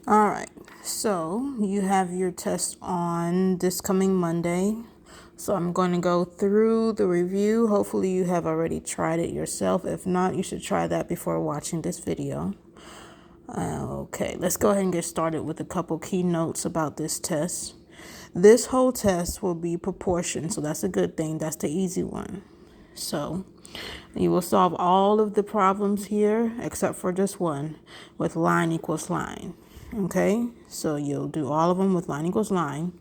All right, so you have your test on this coming Monday. So I'm going to go through the review. Hopefully you have already tried it yourself. If not, you should try that before watching this video. Okay, let's go ahead and get started with a couple key notes about this test. This whole test will be proportion, so that's a good thing. That's the easy one. So you will solve all of the problems here except for just one with line equals line. Okay, so you'll do all of them with line equals line.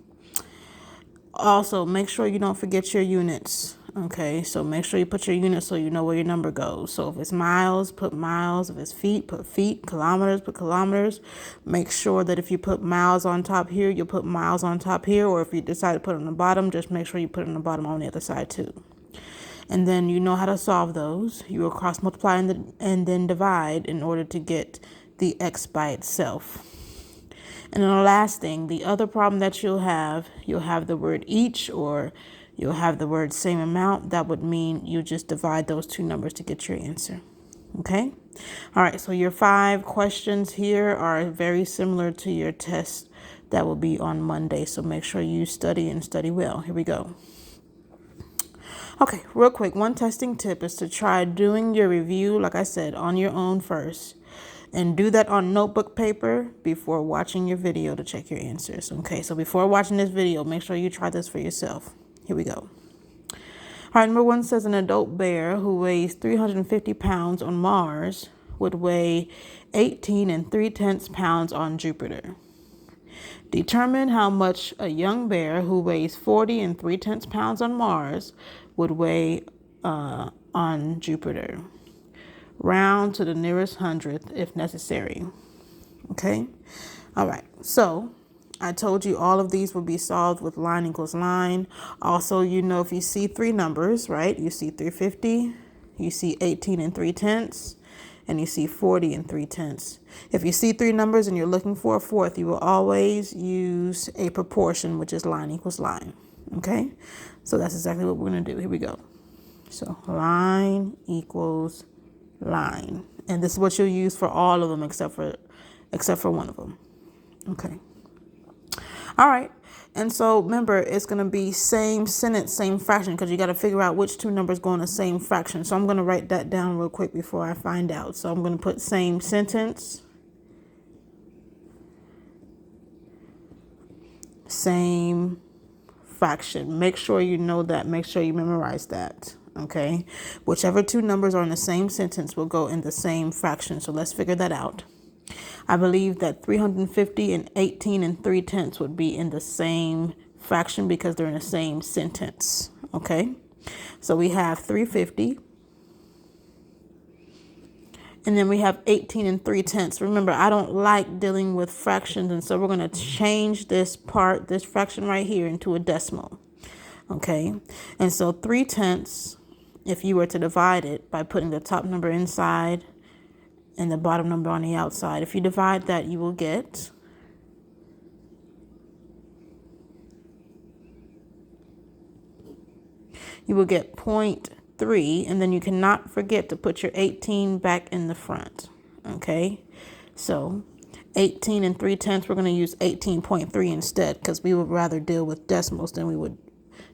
Also, make sure you don't forget your units. Okay, so make sure you put your units so you know where your number goes. So if it's miles, put miles. If it's feet, put feet. Kilometers, put kilometers. Make sure that if you put miles on top here, you'll put miles on top here. Or if you decide to put it on the bottom, just make sure you put it on the bottom on the other side too. And then you know how to solve those. You will cross multiply and then divide in order to get the x by itself. And then the last thing, the other problem that you'll have the word each or you'll have the word same amount. That would mean you just divide those two numbers to get your answer. Okay? All right, so your 5 questions here are very similar to your test that will be on Monday. So make sure you study and study well. Here we go. Okay, real quick, one testing tip is to try doing your review, like I said, on your own first. And do that on notebook paper before watching your video to check your answers. Okay, so before watching this video, make sure you try this for yourself. Here we go. All right, number 1 says an adult bear who weighs 350 pounds on Mars would weigh 18 3/10 pounds on Jupiter. Determine how much a young bear who weighs 40 3/10 pounds on Mars would weigh on Jupiter. Round to the nearest hundredth if necessary. Okay? All right. So I told you all of these will be solved with line equals line. Also, you know, if you see 3 numbers, right? You see 350, you see 18 3/10, and you see 40 3/10. If you see 3 numbers and you're looking for a fourth, you will always use a proportion, which is line equals line. Okay? So that's exactly what we're going to do. Here we go. So line equals line. And this is what you'll use for all of them except for one of them. Okay. All right. And so remember, it's going to be same sentence, same fraction, because you got to figure out which 2 numbers go in the same fraction. So I'm going to write that down real quick before I find out. So I'm going to put same sentence, same fraction. Make sure you know that. Make sure you memorize that. Okay. Whichever 2 numbers are in the same sentence will go in the same fraction. So let's figure that out. I believe that 350 and 18 3/10 would be in the same fraction because they're in the same sentence. Okay. So we have 350. And then we have 18 3/10. Remember, I don't like dealing with fractions. And so we're going to change this fraction right here into a decimal. Okay. And so 3/10, if you were to divide it by putting the top number inside and the bottom number on the outside, if you divide that, you will get 0.3, and then you cannot forget to put your 18 back in the front. Okay, so 18 3/10, we're going to use 18.3 instead because we would rather deal with decimals than we would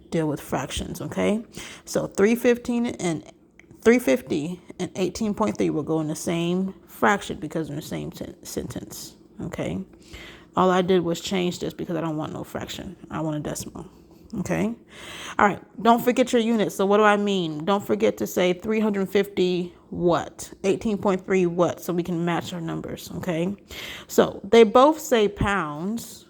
deal with fractions. Okay, so 350 and 18.3 will go in the same fraction because they're in the same sentence. Okay, all I did was change this because I don't want no fraction. I want a decimal. Okay. All right. Don't forget your units. So what do I mean? Don't forget to say 350 what? 18.3 what? So we can match our numbers. Okay. So they both say pounds,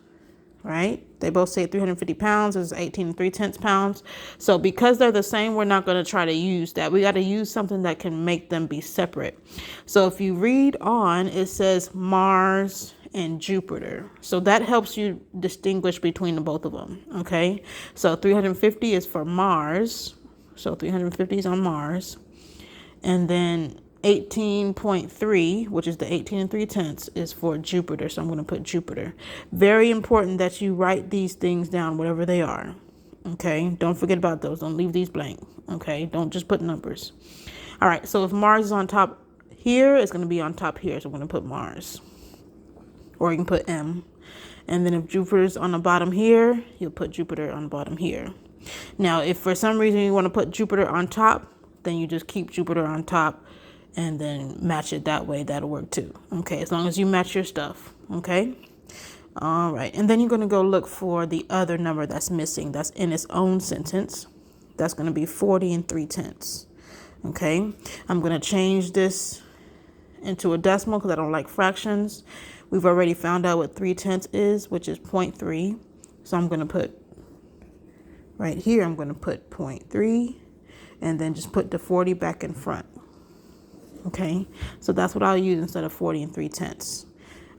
right? They both say 350 pounds is 18 3/10 pounds. So because they're the same, we're not going to try to use that. We got to use something that can make them be separate. So if you read on, it says Mars and Jupiter. So that helps you distinguish between the both of them. Okay. So 350 is for Mars. So 350 is on Mars. And then 18.3, which is the 18 3/10, is for Jupiter. So I'm going to put Jupiter. Very important that you write these things down, whatever they are. Okay. Don't forget about those. Don't leave these blank. Okay. Don't just put numbers. All right. So if Mars is on top here, it's going to be on top here. So I'm going to put Mars. or you can put M. And then if Jupiter's on the bottom here, you'll put Jupiter on the bottom here. Now, if for some reason you want to put Jupiter on top, then you just keep Jupiter on top and then match it that way. That'll work too. Okay, as long as you match your stuff. Okay. All right. And then you're going to go look for the other number that's missing, that's in its own sentence. That's going to be 40 3/10. Okay. I'm going to change this into a decimal because I don't like fractions. We've already found out what 3/10 is, which is 0.3. So I'm going to put right here, I'm going to put 0.3 and then just put the 40 back in front. Okay, so that's what I'll use instead of 40 3/10.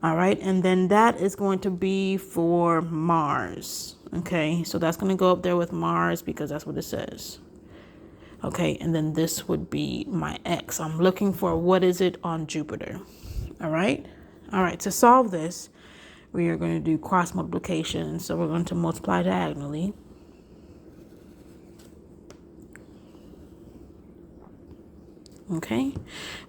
All right, and then that is going to be for Mars. Okay, so that's going to go up there with Mars because that's what it says. Okay, and then this would be my X. I'm looking for what is it on Jupiter. All right, to solve this, we are going to do cross multiplication. So we're going to multiply diagonally. Okay,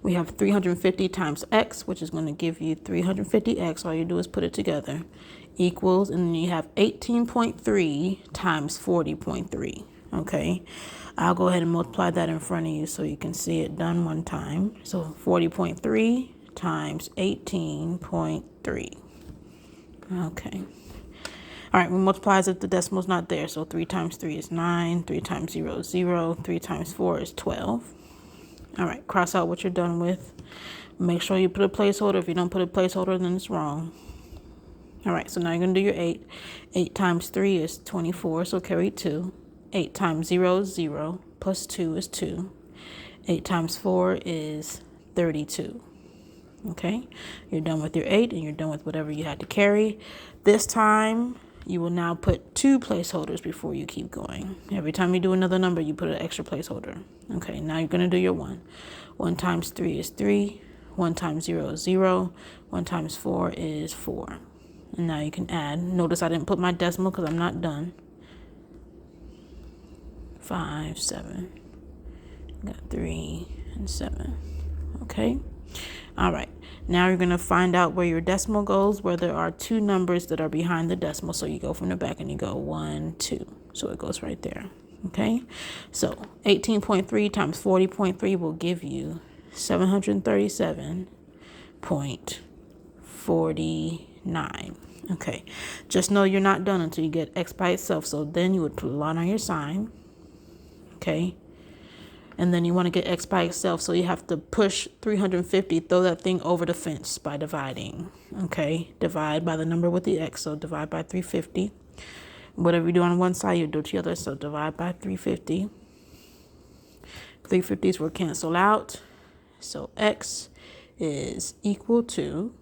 we have 350 times X, which is going to give you 350X. All you do is put it together, equals, and then you have 18.3 times 40.3. Okay, I'll go ahead and multiply that in front of you so you can see it done one time. So 40.3 times 18.3. Okay. All right, we multiply as if the decimal's not there. So 3 times 3 is 9, 3 times 0 is 0, 3 times 4 is 12. All right, cross out what you're done with. Make sure you put a placeholder. If you don't put a placeholder, then it's wrong. All right, so now you're going to do your 8. 8 times 3 is 24, so carry 2. 8 times 0 is 0, plus 2 is 2. 8 times 4 is 32. Okay, you're done with your 8 and you're done with whatever you had to carry. This time, you will now put 2 placeholders before you keep going. Every time you do another number, you put an extra placeholder. Okay, now you're going to do your 1. 1 times 3 is 3. 1 times 0 is 0. 1 times 4 is 4. And now you can add. Notice I didn't put my decimal because I'm not done. 5, 7. Got 3 and 7. Okay. All right. Now you're going to find out where your decimal goes, where there are 2 numbers that are behind the decimal. So you go from the back and you go 1, 2. So it goes right there. Okay. So 18.3 times 40.3 will give you 737.49. Okay. Just know you're not done until you get X by itself. So then you would put a line on your sign. Okay. And then you want to get X by itself, so you have to push 350, throw that thing over the fence by dividing. Okay, divide by the number with the X, so divide by 350. Whatever you do on one side, you do to the other, so divide by 350. 350s will cancel out, so X is equal to,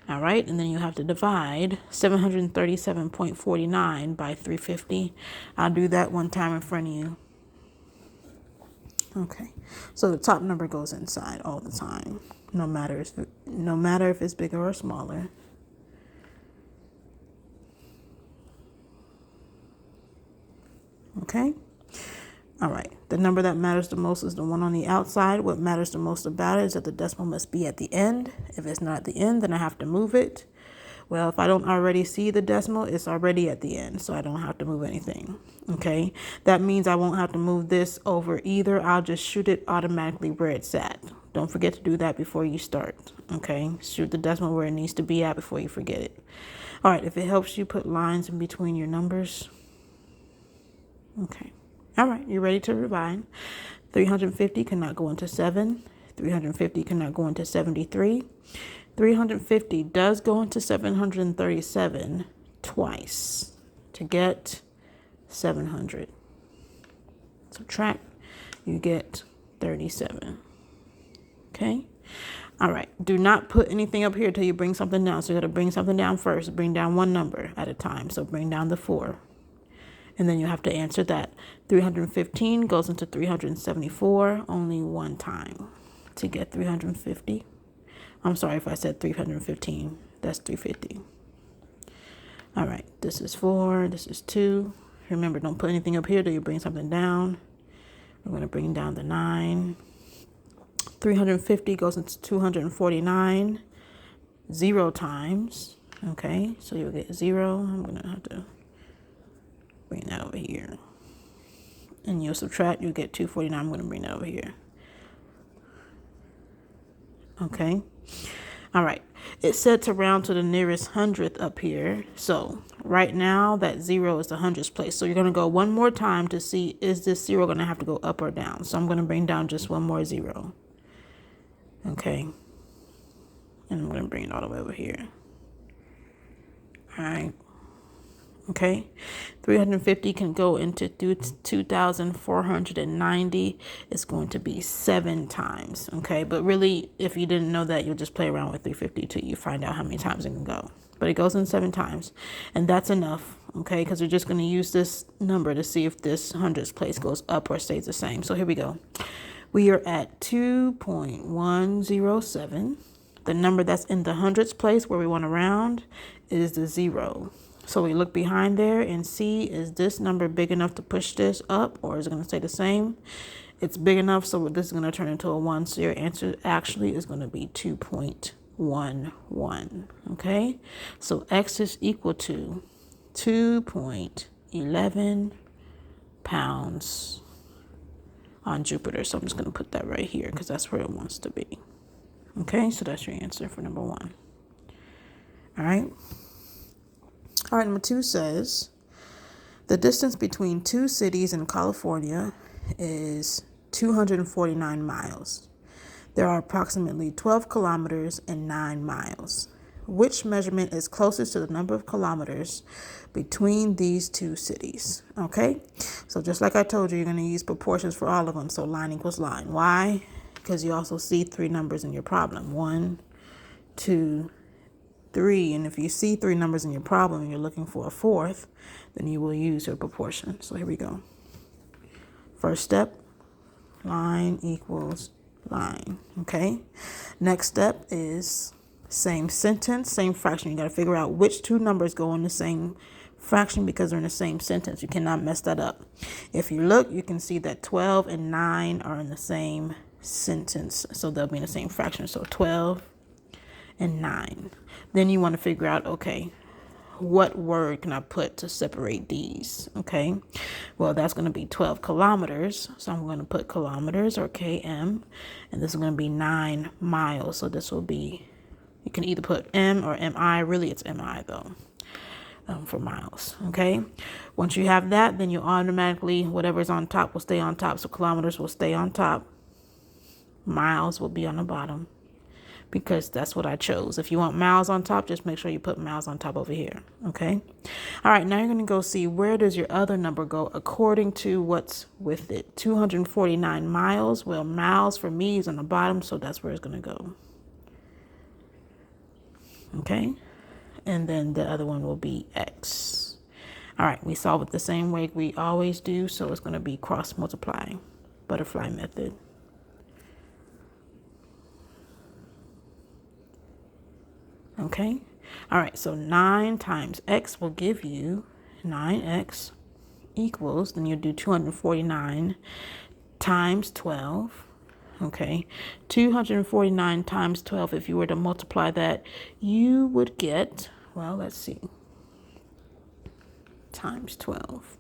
all right, and then you have to divide 737.49 by 350. I'll do that one time in front of you. Okay, so the top number goes inside all the time, no matter if it's bigger or smaller. Okay, all right. The number that matters the most is the one on the outside. What matters the most about it is that the decimal must be at the end. If it's not at the end, then I have to move it. Well, if I don't already see the decimal, it's already at the end, so I don't have to move anything. Okay, that means I won't have to move this over either. I'll just shoot it automatically where it's at. Don't forget to do that before you start. Okay, shoot the decimal where it needs to be at before you forget it. All right, if it helps you, put lines in between your numbers. Okay, all right, you're ready to divide. 350 cannot go into 7. 350 cannot go into 73. 350 does go into 737 twice to get 700. Subtract, you get 37. Okay. All right. Do not put anything up here till you bring something down. So you got to bring something down first. Bring down one number at a time. So bring down the 4. And then you have to answer that. 315 goes into 374 only one time to get 350. I'm sorry if I said 315. That's 350. All right. This is 4. This is 2. Remember, don't put anything up here till you bring something down. We're going to bring down the 9. 350 goes into 249 0 times. Okay, so you'll get 0. I'm going to have to bring that over here. And you'll subtract, you'll get 249. I'm going to bring that over here. Okay. All right. It said to round to the nearest hundredth up here. So right now that 0 is the hundredths place. So you're going to go one more time to see, is this 0 going to have to go up or down? So I'm going to bring down just one more 0. Okay. And I'm going to bring it all the way over here. All right. Okay, 350 can go into 2,490. It's going to be 7 times. Okay, but really, if you didn't know that, you'll just play around with 350 till you find out how many times it can go. But it goes in 7 times, and that's enough. Okay, because we're just going to use this number to see if this hundredths place goes up or stays the same. So here we go. We are at 2.107. The number that's in the hundredths place where we want to round is the 0. So we look behind there and see, is this number big enough to push this up, or is it going to stay the same? It's big enough, so this is going to turn into a 1. So your answer actually is going to be 2.11. Okay, so X is equal to 2.11 pounds on Jupiter. So I'm just going to put that right here because that's where it wants to be. Okay, so that's your answer for number 1. All right. All right, number 2 says, the distance between 2 cities in California is 249 miles. There are approximately 12 kilometers and 9 miles. Which measurement is closest to the number of kilometers between these 2 cities? Okay, so just like I told you, you're going to use proportions for all of them. So line equals line. Why? Because you also see 3 numbers in your problem. 1, 2, 3, and if you see 3 numbers in your problem and you're looking for a 4th, then you will use your proportion. So here we go. First step, line equals line. Okay. Next step is same sentence, same fraction. You got to figure out which 2 numbers go in the same fraction because they're in the same sentence. You cannot mess that up. If you look, you can see that 12 and 9 are in the same sentence, so they'll be in the same fraction. So 12 and 9. Then you want to figure out, okay, what word can I put to separate these? Okay, well, that's going to be 12 kilometers. So I'm going to put kilometers, or km, and this is going to be 9 miles. So this will be, you can either put m or mi. Really, it's mi though, for miles. Okay, once you have that, then you automatically, whatever's on top will stay on top. So kilometers will stay on top. Miles will be on the bottom, because that's what I chose. If you want miles on top, just make sure you put miles on top over here. Okay. All right. Now you're going to go see, where does your other number go according to what's with it? 249 miles. Well, miles for me is on the bottom, so that's where it's going to go. Okay. And then the other one will be X. All right. We solve it the same way we always do. So it's going to be cross multiply, butterfly method. Okay. All right. So 9 times X will give you 9X equals, then you do 249 times 12. Okay. 249 times 12. If you were to multiply that, you would get, well, let's see, times 12.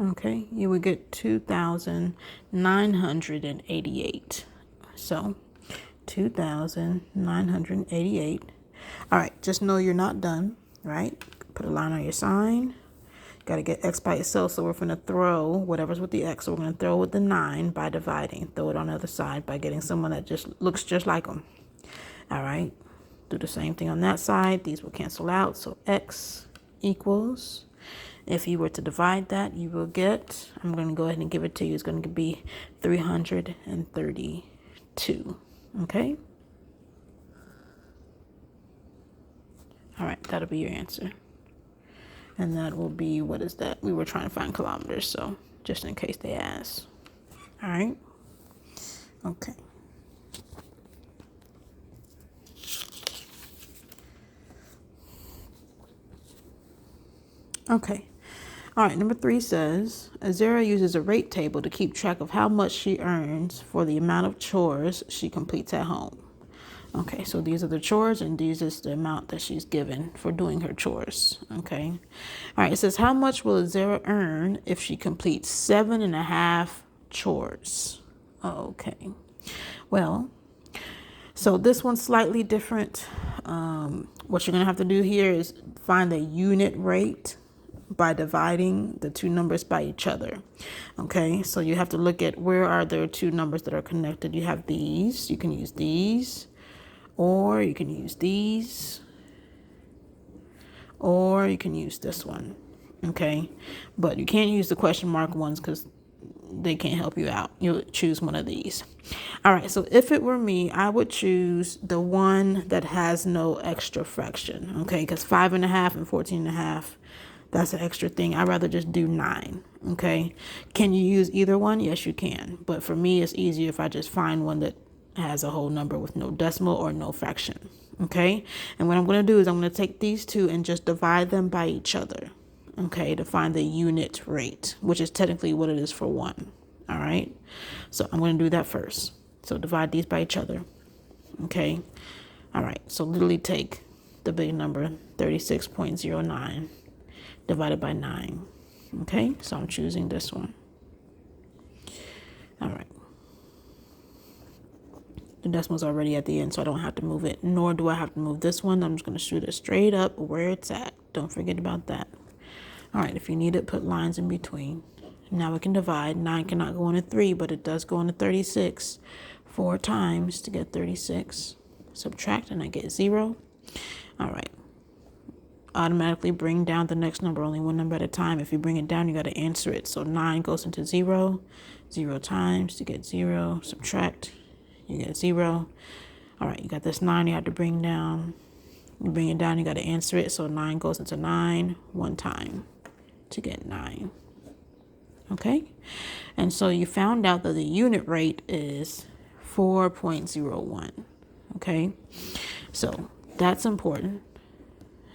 Okay, you would get 2,988. So 2,988. All right, just know you're not done, right? Put a line on your sign. Got to get X by itself. So we're going to throw whatever's with the X. So we're going to throw with the 9 by dividing. Throw it on the other side by getting someone that just looks just like them. All right, do the same thing on that side. These will cancel out. So X equals, if you were to divide that, you will get, I'm going to go ahead and give it to you, it's going to be 332. Okay? All right, that'll be your answer. And that will be, what is that? We were trying to find kilometers, so just in case they ask. All right? Okay. Okay. All right, number 3 says, Azera uses a rate table to keep track of how much she earns for the amount of chores she completes at home. Okay, so these are the chores and these is the amount that she's given for doing her chores. Okay. All right, it says, how much will Azera earn if she completes 7.5 chores? Okay. Well, so this one's slightly different. What you're going to have to do here is find the unit rate by dividing the two numbers by each other. Okay, so you have to look at where are there two numbers that are connected. You have these, you can use these, or you can use these, or you can use this one. Okay, but you can't use the question mark ones because they can't help you out. You'll choose one of these. All right, so if it were me, I would choose the one that has no extra fraction. Okay, because 5.5 and 14.5, that's an extra thing. I'd rather just do 9. Okay, can you use either one? Yes, you can. But for me, it's easier if I just find one that has a whole number with no decimal or no fraction. Okay, and what I'm going to do is I'm going to take these two and just divide them by each other. Okay, to find the unit rate, which is technically what it is for 1. All right, so I'm going to do that first. So divide these by each other. Okay, all right, so literally take the big number 36.09 divided by 9. Okay, so I'm choosing this one. All right, the decimal's already at the end, so I don't have to move it, nor do I have to move this one. I'm just going to shoot it straight up where it's at. Don't forget about that. All right, if you need it, put lines in between. Now we can divide. 9 cannot go into 3, but it does go into 36 4 times to get 36. Subtract, and I get 0. All right. Automatically bring down the next number, only one number at a time. If you bring it down, you got to answer it. So 9 goes into 0. 0 times to get 0. Subtract, you get 0. All right, you got this 9 you have to bring down. You bring it down, you got to answer it. So 9 goes into 9 one time to get 9. Okay, and so you found out that the unit rate is 4.01. Okay, so that's important,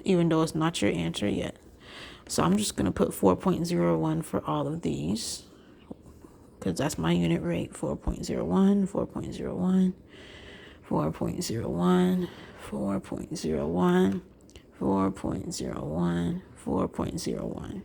even though it's not your answer yet. So I'm just going to put 4.01 for all of these because that's my unit rate. 4.01, 4.01, 4.01, 4.01, 4.01, 4.01.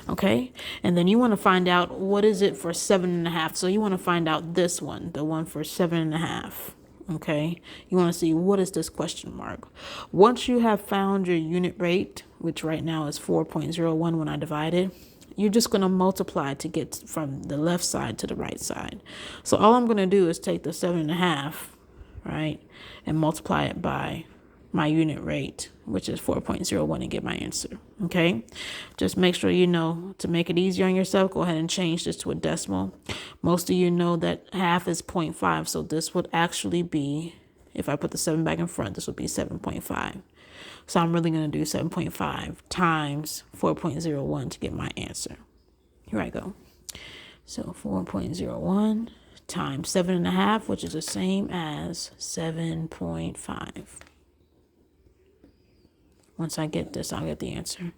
Okay, and then you want to find out what is it for 7.5. So you want to find out this one, the one for 7.5. Okay, you want to see what is this question mark. Once you have found your unit rate, which right now is 4.01 when I divided, you're just going to multiply to get from the left side to the right side. So all I'm going to do is take the 7.5, right, and multiply it by my unit rate, which is 4.01, and get my answer. Okay, just make sure you know, to make it easier on yourself, go ahead and change this to a decimal. Most of you know that half is 0.5, so this would actually be, if I put the 7 back in front, this would be 7.5. So I'm really going to do 7.5 times 4.01 to get my answer. Here I go. So 4.01 times 7.5, which is the same as 7.5. Once I get this, I'll get the answer.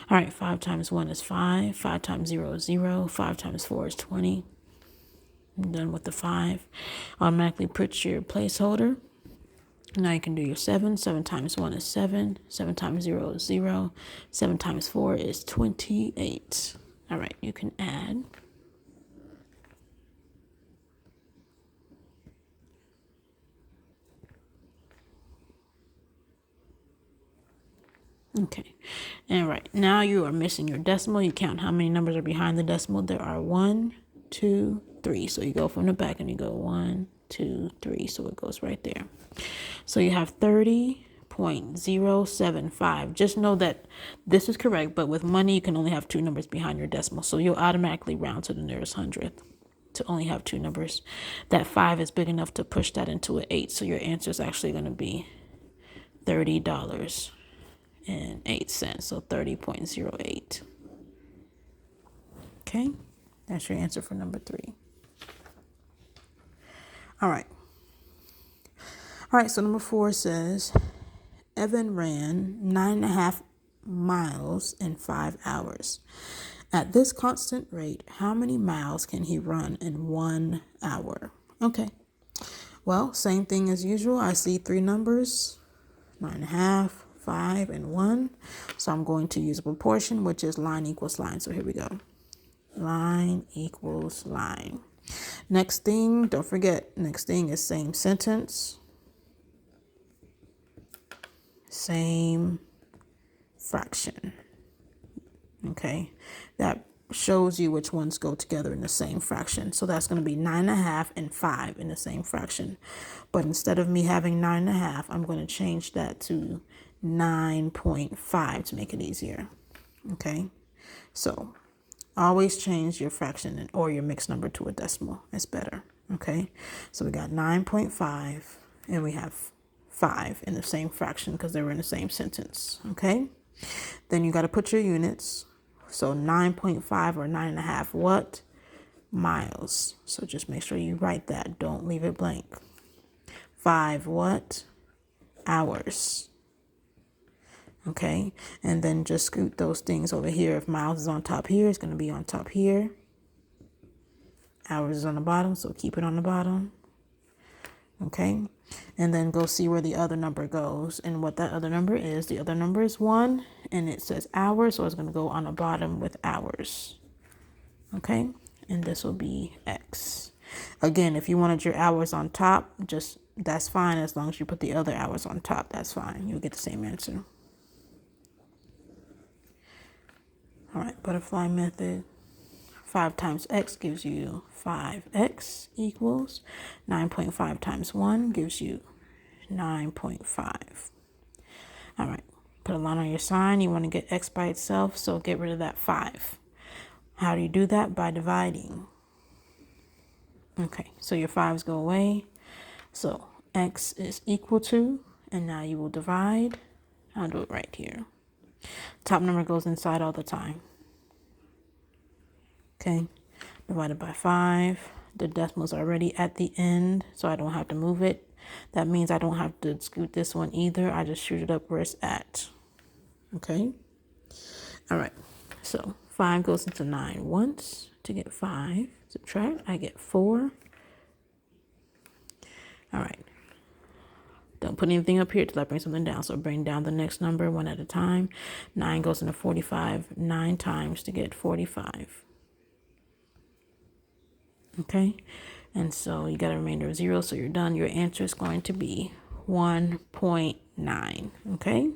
All right, 5 times 1 is 5. 5 times 0 is 0. 5 times 4 is 20. I'm done with the 5. Automatically put your placeholder. Now you can do your 7. 7 times 1 is 7. 7 times 0 is 0. 7 times 4 is 28. All right, you can add. Okay, and right now you are missing your decimal. You count how many numbers are behind the decimal. There are 1, 2, 3. So you go from the back and you go 1, 2, 3. So it goes right there. So you have 30.075. Just know that this is correct, but with money you can only have 2 numbers behind your decimal. So you'll automatically round to the nearest hundredth to only have 2 numbers. That 5 is big enough to push that into an 8. So your answer is actually going to be $30.08. So 30.08. Okay, that's your answer for number 3. All right, so number 4 says Evan ran 9.5 miles in 5 hours. At this constant rate, how many miles can he run in 1 hour? Okay, well, same thing as usual. I see three numbers, 9.5, 5, and 1. So I'm going to use a proportion, which is line equals line. So here we go. Line equals line. Next thing, don't forget, next thing is same sentence, same fraction. Okay, that shows you which ones go together in the same fraction. So that's going to be 9.5 and 5 in the same fraction. But instead of me having 9.5, I'm going to change that to 9.5 to make it easier. Okay, so always change your fraction or your mixed number to a decimal. It's better. Okay, so we got 9.5 and we have 5 in the same fraction because they were in the same sentence. Okay, then you got to put your units. So 9.5 or 9.5 what? Miles. So just make sure you write that. Don't leave it blank. 5 what? Hours. Okay, and then just scoot those things over here. If miles is on top here, it's going to be on top here. Hours is on the bottom, so keep it on the bottom. Okay, and then go see where the other number goes and what that other number is. The other number is 1, and it says hours, so it's going to go on the bottom with hours. Okay, and this will be X. Again, if you wanted your hours on top, just that's fine. As long as you put the other hours on top, that's fine. You'll get the same answer. All right, butterfly method. 5 times x gives you 5x equals 9.5 times 1 gives you 9.5. All right, put a line on your sign. You want to get x by itself, so get rid of that 5. How do you do that? By dividing. Okay, so your 5's go away. So x is equal to, and now you will divide. I'll do it right here. Top number goes inside all the time. Okay, divided by 5. The decimal's already at the end, so I don't have to move it. That means I don't have to scoot this one either. I just shoot it up where it's at. Okay. All right. So 5 goes into 9 once. To get 5, subtract, I get 4. All right. Don't put anything up here till I bring something down. So bring down the next number one at a time. 9 goes into 45 9 times to get 45. Okay, and so you got a remainder of 0, so you're done. Your answer is going to be 1.9. Okay,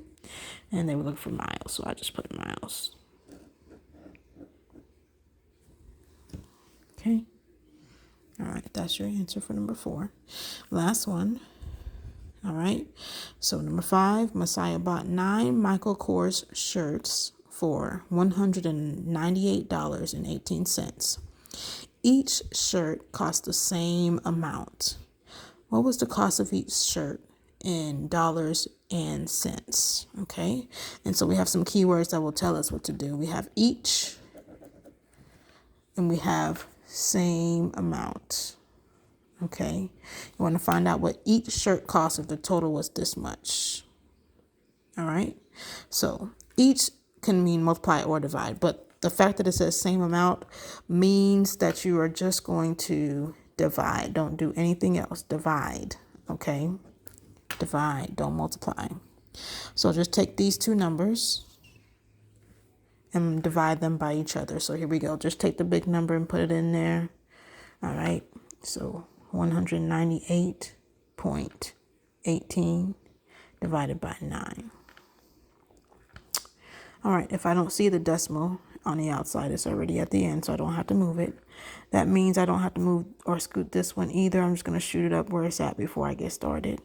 and they were looking for miles, so I just put miles. Okay, all right, that's your answer for number 4. Last one. All right, so number 5, Messiah bought 9 Michael Kors shirts for $198.18. Each shirt cost the same amount. What was the cost of each shirt in dollars and cents? Okay, and so we have some keywords that will tell us what to do. We have each, and we have same amount. Okay, you want to find out what each shirt cost if the total was this much. All right, so each can mean multiply or divide, but the fact that it says same amount means that you are just going to divide. Don't do anything else. Divide. Okay? Divide. Don't multiply. So just take these two numbers and divide them by each other. So here we go. Just take the big number and put it in there. All right. So 198.18 divided by 9. All right. If I don't see the decimal on the outside, it's already at the end, so I don't have to move it. That means I don't have to move or scoot this one either. I'm just going to shoot it up where it's at before I get started.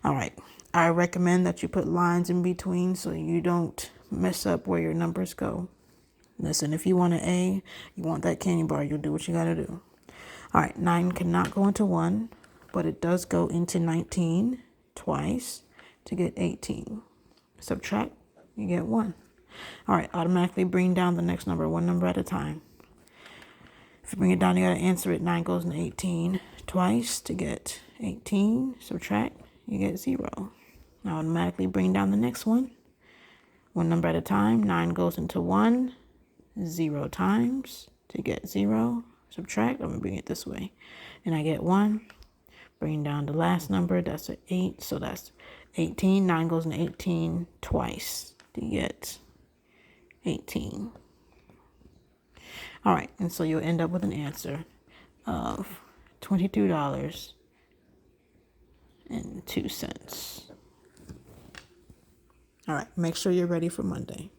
All right. I recommend that you put lines in between so you don't mess up where your numbers go. Listen, if you want an A, you want that candy bar, you'll do what you got to do. All right. 9 cannot go into 1, but it does go into 19 twice to get 18. Subtract, you get 1. All right, automatically bring down the next number, one number at a time. If you bring it down, you got to answer it. 9 goes into 18 twice to get 18. Subtract, you get 0. Now automatically bring down the next one. one number at a time. 9 goes into 1 0 times to get 0. Subtract. I'm going to bring it this way. And I get 1. Bring down the last number. That's an 8. So that's 18. 9 goes into 18 twice to get 18. All right. And so you'll end up with an answer of $22.02. All right. Make sure you're ready for Monday.